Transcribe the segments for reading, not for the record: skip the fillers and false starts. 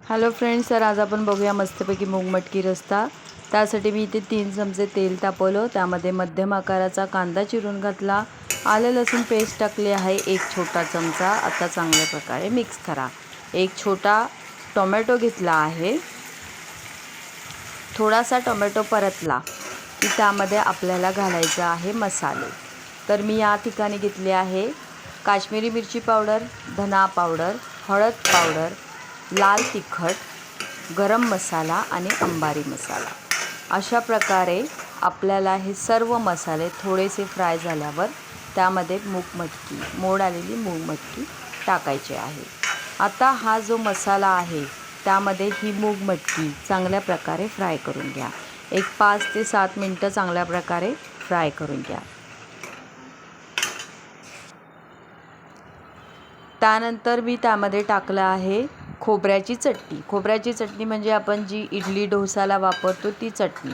Hello friends, तर आज आपण बघूया मस्तपैकी मूग मटकी रस्ता। त्यासाठी मी इथे 3 चमचे तेल तापवलं, त्यामध्ये मध्यम आकाराचा कांदा चिरून घातला, आलं लसूण पेस्ट टाकली आहे 1 छोटा चमचा। आता चांगल्या प्रकारे मिक्स करा। 1 छोटा टोमॅटो घेतला आहे, थोडासा टोमॅटो परतला की त्यामध्ये आपल्याला घालायचा आहे मसाले। तर मी या ठिकाणी घेतले आहे काश्मीरी मिरची पावडर, धना पावडर, हळद पावडर, लाल तिखट, गरम मसाला आणि अंबारी मसाला। अशा प्रकारे आपल्याला हे सर्व मसाले थोडेसे फ्राय झाल्यावर त्यामध्ये मोड आलेली मूग मटकी टाकायची आहे। आता हा जो मसाला आहे त्यामध्ये ही मूग मटकी चांगल्या प्रकारे फ्राय करून घ्या। एक 5 ते 7 मिनिटं चांगल्या प्रकारे फ्राय करून घ्या। त्यानंतर मी त्यामध्ये टाकलं आहे खोबऱ्याची चटणी। खोबऱ्याची चटणी म्हणजे आपण जी इडली डोसाला वापरतो ती चटणी,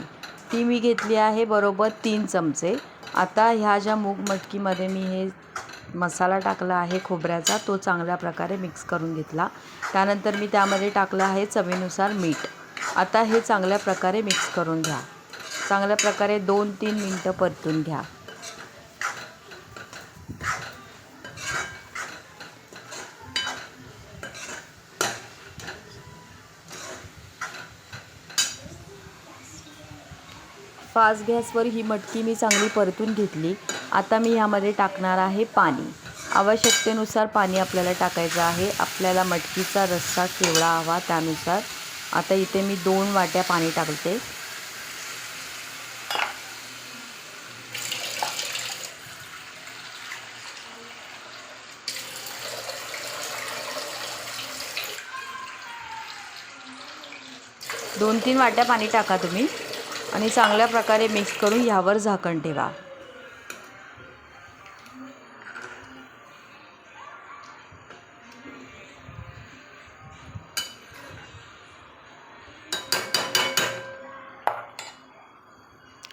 ती मी घेतली आहे बरोबर 3 चमचे। आता ह्या ज्या मूग मटकीमध्ये मी हे मसाला टाकला आहे खोबऱ्याचा, तो चांगल्या प्रकारे मिक्स करून घेतला। त्यानंतर मी त्यामध्ये टाकलं आहे चवीनुसार मीठ। आता हे चांगल्या प्रकारे मिक्स करून घ्या। चांगल्या प्रकारे 2-3 मिनिटं परतून घ्या। फास्ट गॅसवर ही मटकी मी चांगली परतून घेतली। आता मी ह्यामध्ये टाकणार आहे पाणी। आवश्यकतेनुसार पाणी आपल्याला टाकायचं आहे। आपल्याला मटकीचा रस्सा केवढा हवा त्यानुसार। आता इथे मी 2 वाट्या पाणी टाकते। दोन 3 वाट्या पाणी टाका तुम्ही आणि चांगल्या प्रकारे मिक्स करून ह्यावर झाकण ठेवा।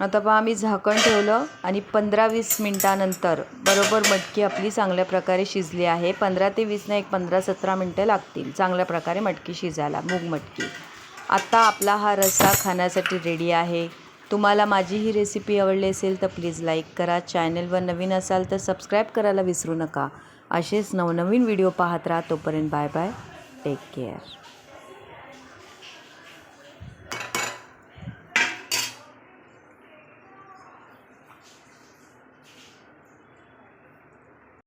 आता पहा मी झाकण ठेवलं आणि 15-20 मिनिटानंतर बरोबर मटकी आपली चांगल्या प्रकारे शिजली आहे। 15 ते 20 नाही, 15-17 मिनिटं लागतील चांगल्या प्रकारे मटकी शिजायला, मूग मटकी। आता आपला हा रस्सा खाण्यासाठी रेडी आहे। तुम्हाला माझी ही रेसिपी आवडली असेल तर प्लीज लाईक करा। चॅनलवर नवीन असाल तर सबस्क्राईब करायला विसरू नका। असेच नवनवीन व्हिडिओ पाहत राहा। तोपर्यंत बाय बाय, टेक केअर।